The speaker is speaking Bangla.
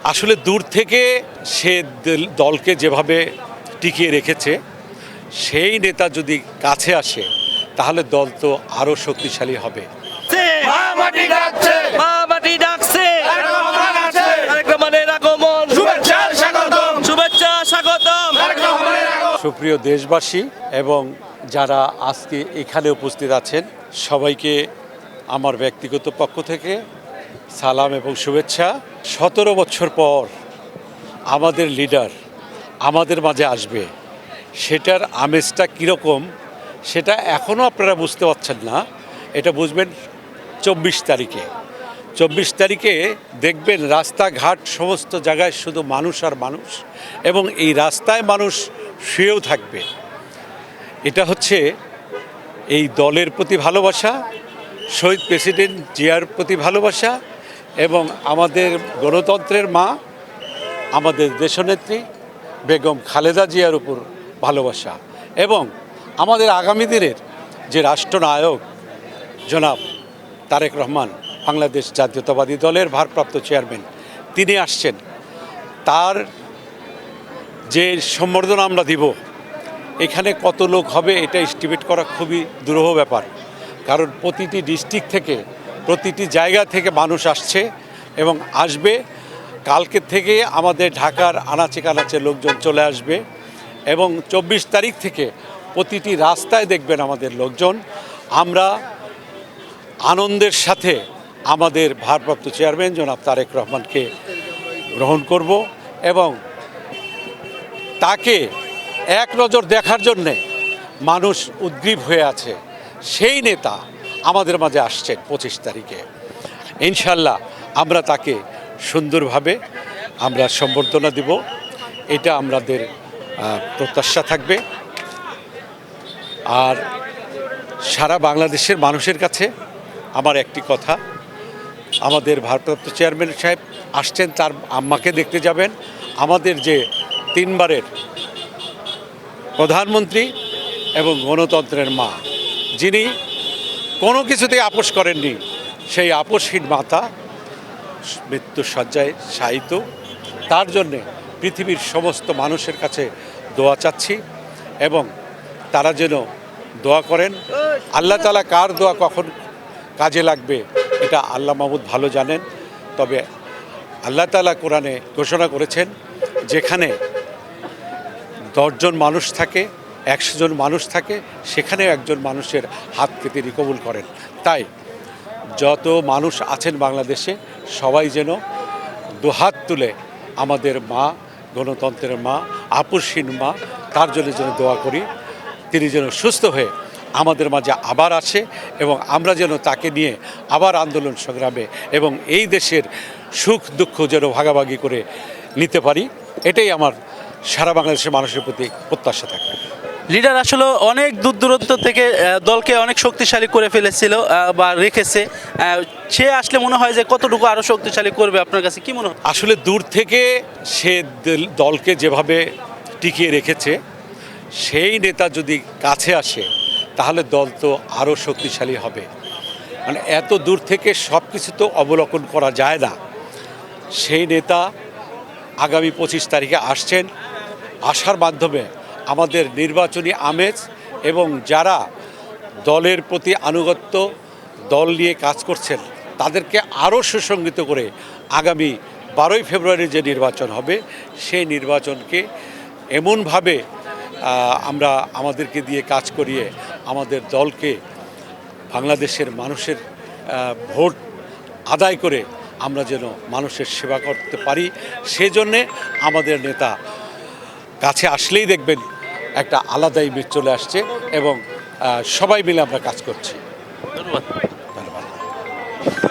আসলে দূর থেকে সে দলকে যেভাবে টিকিয়ে রেখেছে, সেই নেতা যদি কাছে আসে তাহলে দল তো আরও শক্তিশালী হবে। সুপ্রিয় দেশবাসী এবং যারা আজকে এখানে উপস্থিত আছেন, সবাইকে আমার ব্যক্তিগত পক্ষ থেকে সালাম এবং শুভেচ্ছা। 17 বছর পর আমাদের লিডার আমাদের মাঝে আসবে, সেটার আমেজটা কীরকম সেটা এখনও আপনারা বুঝতে পারছেন না। এটা বুঝবেন 24 তারিখে। 24 তারিখে দেখবেন রাস্তাঘাট সমস্ত জায়গায় শুধু মানুষ আর মানুষ, এবং এই রাস্তায় মানুষ শুয়েও থাকবে। এটা হচ্ছে এই দলের প্রতি ভালোবাসা, শহীদ প্রেসিডেন্ট জিয়ার প্রতি ভালোবাসা, এবং আমাদের গণতন্ত্রের মা আমাদের দেশনেত্রী বেগম খালেদা জিয়ার উপর ভালোবাসা, এবং আমাদের আগামী দিনের যে রাষ্ট্রনায়ক জনাব তারেক রহমান, বাংলাদেশ জাতীয়তাবাদী দলের ভারপ্রাপ্ত চেয়ারম্যান, তিনি আসছেন। তার যে সম্বর্ধনা আমরা দিব, এখানে কত লোক হবে এটা এস্টিমেট করা খুবই দুরূহ ব্যাপার, কারণ প্রতিটি ডিস্ট্রিক্ট থেকে, প্রতিটি জায়গা থেকে মানুষ আসছে এবং আসবে। কালকে থেকে আমাদের ঢাকার আনাচে কানাচে লোকজন চলে আসবে, এবং 24 তারিখ থেকে প্রতিটি রাস্তায় দেখবেন আমাদের লোকজন। আমরা আনন্দের সাথে আমাদের ভারপ্রাপ্ত চেয়ারম্যান জনাব তারেক রহমানকে গ্রহণ করব, এবং তাকে এক নজর দেখার জন্যে মানুষ উদ্গ্রীব হয়ে আছে। সেই নেতা আমাদের মাঝে আসছেন 25 তারিখে। ইনশাল্লাহ আমরা তাকে সুন্দরভাবে আমরা সম্বর্ধনা দিব, এটা আমাদের প্রত্যাশা থাকবে। আর সারা বাংলাদেশের মানুষের কাছে আমার একটি কথা, আমাদের ভারপ্রাপ্ত চেয়ারম্যান সাহেব আসছেন, তার আম্মাকে দেখতে যাবেন। আমাদের যে 3 বারের প্রধানমন্ত্রী এবং গণতন্ত্রের মা, যিনি কোনো কিছুতেই আপোষ করেননি, সেই আপোষহীন মাতা মৃত্যুশয্যায় শায়িত। তার জন্যে পৃথিবীর সমস্ত মানুষের কাছে দোয়া চাচ্ছি, এবং তারা যেন দোয়া করেন। আল্লাহ তাআলা কার দোয়া কখন কাজে লাগবে এটা আল্লাহ মাহমুদ ভালো জানেন। তবে আল্লাহ তাআলা কোরআনে ঘোষণা করেছেন, যেখানে 10 জন মানুষ থাকে, 100 জন মানুষ থাকে, সেখানে একজন মানুষের হাতকে তিনি কবুল করেন। তাই যত মানুষ আছেন বাংলাদেশে, সবাই যেন দুহাত তুলে আমাদের মা, গণতন্ত্রের মা, আপোষহীন মা, তার জন্য যেন দোয়া করি, তিনি যেন সুস্থ হয়ে আমাদের মাঝে আবার আসে, এবং আমরা যেন তাকে নিয়ে আবার আন্দোলন সংগ্রামে এবং এই দেশের সুখ দুঃখ যেন ভাগাভাগি করে নিতে পারি। এটাই আমার সারা বাংলাদেশের মানুষের প্রতি প্রত্যাশা থাকে। লিডার আসলে অনেক দূর দূরান্ত থেকে দলকে অনেক শক্তিশালী করে ফেলেছিল বা রেখেছে, সে আসলে মনে হয় যে কতটুকু আরও শক্তিশালী করবে, আপনার কাছে কি মনে হয়? আসলে দূর থেকে সে দলকে যেভাবে টিকিয়ে রেখেছে, সেই নেতা যদি কাছে আসে তাহলে দল তো আরও শক্তিশালী হবে। মানে এত দূর থেকে সব কিছু তো অবলোকন করা যায় না। সেই নেতা আগামী 25 তারিখে আসছেন। আসার মাধ্যমে আমাদের নির্বাচনী আমেজ, এবং যারা দলের প্রতি আনুগত্য, দল নিয়ে কাজ করছেন, তাদেরকে আরও সুসংগঠিত করে আগামী 12ই ফেব্রুয়ারি যে নির্বাচন হবে, সেই নির্বাচনকে এমনভাবে আমরা আমাদেরকে দিয়ে কাজ করিয়ে আমাদের দলকে বাংলাদেশের মানুষের ভোট আদায় করে আমরা যেন মানুষের সেবা করতে পারি, সেজন্যে আমাদের নেতা কাছে আসলেই দেখবেন একটা আলাদা ইমেজ চলে আসছে, এবং সবাই মিলে আমরা কাজ করছি। ধন্যবাদ।